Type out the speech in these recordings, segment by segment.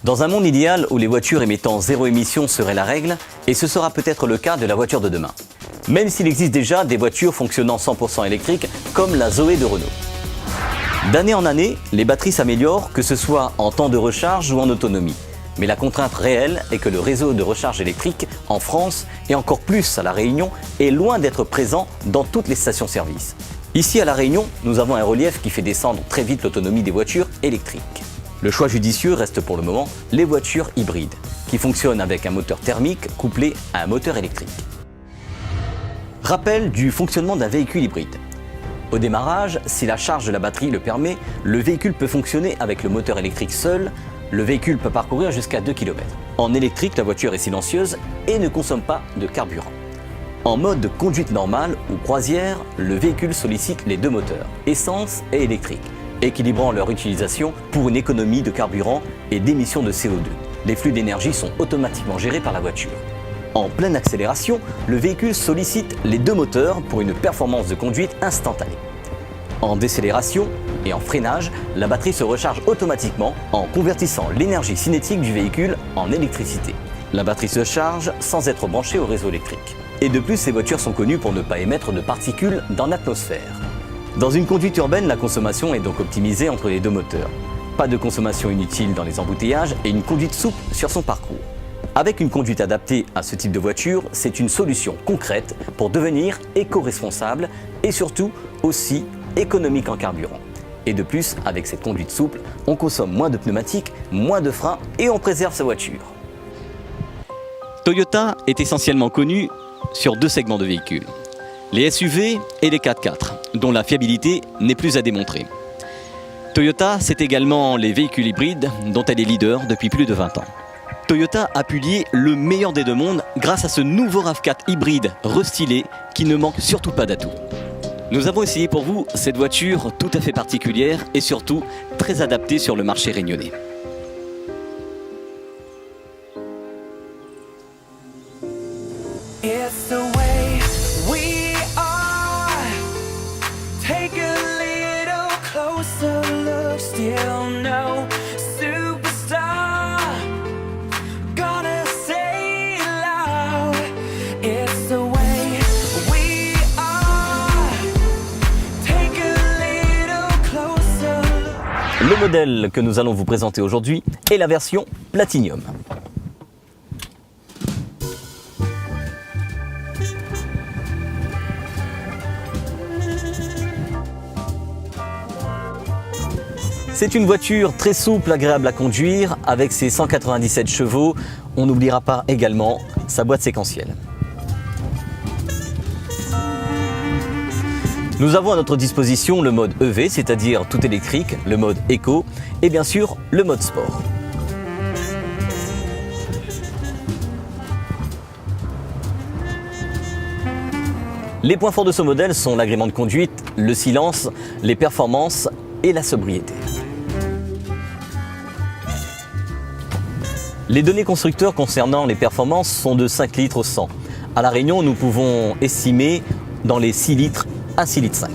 Dans un monde idéal où les voitures émettant zéro émission seraient la règle, et ce sera peut-être le cas de la voiture de demain. Même s'il existe déjà des voitures fonctionnant 100% électriques comme la Zoé de Renault. D'année en année, les batteries s'améliorent, que ce soit en temps de recharge ou en autonomie. Mais la contrainte réelle est que le réseau de recharge électrique en France, et encore plus à La Réunion, est loin d'être présent dans toutes les stations-service. Ici à La Réunion, nous avons un relief qui fait descendre très vite l'autonomie des voitures électriques. Le choix judicieux reste pour le moment les voitures hybrides, qui fonctionnent avec un moteur thermique couplé à un moteur électrique. Rappel du fonctionnement d'un véhicule hybride. Au démarrage, si la charge de la batterie le permet, le véhicule peut fonctionner avec le moteur électrique seul. Le véhicule peut parcourir jusqu'à 2 km. En électrique, la voiture est silencieuse et ne consomme pas de carburant. En mode de conduite normale ou croisière, le véhicule sollicite les deux moteurs, essence et électrique, équilibrant leur utilisation pour une économie de carburant et d'émissions de CO2. Les flux d'énergie sont automatiquement gérés par la voiture. En pleine accélération, le véhicule sollicite les deux moteurs pour une performance de conduite instantanée. En décélération et en freinage, la batterie se recharge automatiquement en convertissant l'énergie cinétique du véhicule en électricité. La batterie se charge sans être branchée au réseau électrique. Et de plus, ces voitures sont connues pour ne pas émettre de particules dans l'atmosphère. Dans une conduite urbaine, la consommation est donc optimisée entre les deux moteurs. Pas de consommation inutile dans les embouteillages et une conduite souple sur son parcours. Avec une conduite adaptée à ce type de voiture, c'est une solution concrète pour devenir éco-responsable et surtout aussi économique en carburant. Et de plus, avec cette conduite souple, on consomme moins de pneumatiques, moins de freins et on préserve sa voiture. Toyota est essentiellement connu sur deux segments de véhicules, les SUV et les 4x4, dont la fiabilité n'est plus à démontrer. Toyota, c'est également les véhicules hybrides dont elle est leader depuis plus de 20 ans. Toyota a pu lier le meilleur des deux mondes grâce à ce nouveau RAV4 hybride restylé qui ne manque surtout pas d'atouts. Nous avons essayé pour vous cette voiture tout à fait particulière et surtout très adaptée sur le marché réunionnais. It's the way we are. Take a little closer look, still no superstar. Gonna say it loud. It's the way we are. Take a little closer look. Le modèle que nous allons vous présenter aujourd'hui est la version Platinum. C'est une voiture très souple, agréable à conduire, avec ses 197 chevaux. On n'oubliera pas également sa boîte séquentielle. Nous avons à notre disposition le mode EV, c'est-à-dire tout électrique, le mode Eco et bien sûr le mode Sport. Les points forts de ce modèle sont l'agrément de conduite, le silence, les performances et la sobriété. Les données constructeurs concernant les performances sont de 5 litres au 100. À La Réunion, nous pouvons estimer dans les 6 litres à 6 litres 5.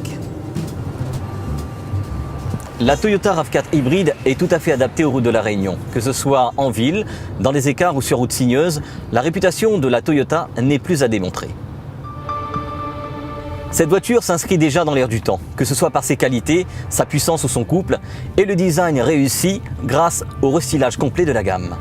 La Toyota RAV4 hybride est tout à fait adaptée aux routes de La Réunion. Que ce soit en ville, dans les écarts ou sur routes sinueuses, la réputation de la Toyota n'est plus à démontrer. Cette voiture s'inscrit déjà dans l'air du temps, que ce soit par ses qualités, sa puissance ou son couple, et le design réussi grâce au restylage complet de la gamme.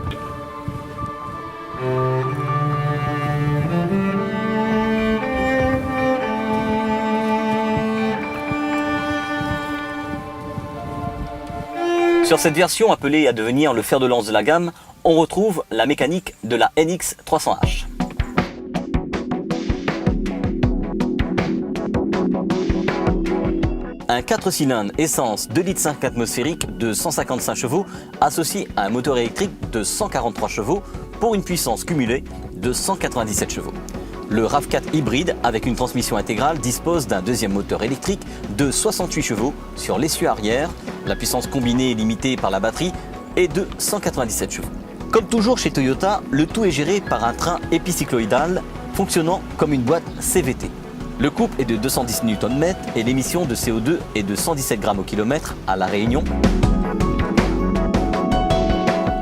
Sur cette version appelée à devenir le fer de lance de la gamme, on retrouve la mécanique de la NX300H. Un 4 cylindres essence 2,5 litres atmosphérique de 155 chevaux associé à un moteur électrique de 143 chevaux pour une puissance cumulée de 197 chevaux. Le RAV4 hybride avec une transmission intégrale dispose d'un deuxième moteur électrique de 68 chevaux sur l'essieu arrière. La puissance combinée limitée par la batterie est de 197 chevaux. Comme toujours chez Toyota, le tout est géré par un train épicycloïdal fonctionnant comme une boîte CVT. Le couple est de 210 Nm et l'émission de CO2 est de 117 grammes au kilomètre à La Réunion.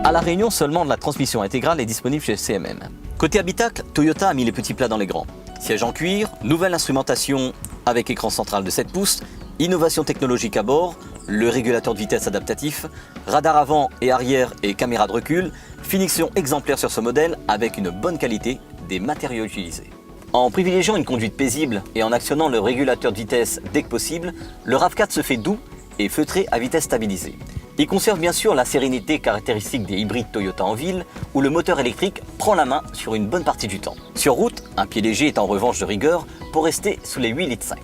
À La Réunion, seulement la transmission intégrale est disponible chez CMM. Côté habitacle, Toyota a mis les petits plats dans les grands. Siège en cuir, nouvelle instrumentation avec écran central de 7 pouces, innovation technologique à bord, le régulateur de vitesse adaptatif, radar avant et arrière et caméra de recul, finition exemplaire sur ce modèle avec une bonne qualité des matériaux utilisés. En privilégiant une conduite paisible et en actionnant le régulateur de vitesse dès que possible, le RAV4 se fait doux et feutré à vitesse stabilisée. Il conserve bien sûr la sérénité caractéristique des hybrides Toyota en ville, où le moteur électrique prend la main sur une bonne partie du temps. Sur route, un pied léger est en revanche de rigueur pour rester sous les 8,5 litres.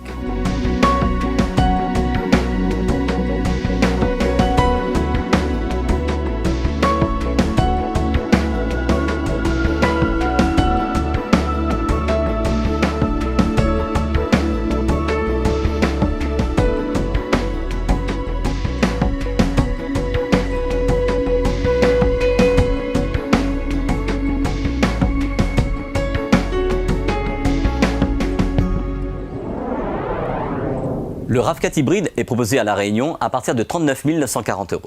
Le RAV4 hybride est proposé à La Réunion à partir de 39 940 €.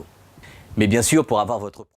Mais bien sûr, pour avoir votre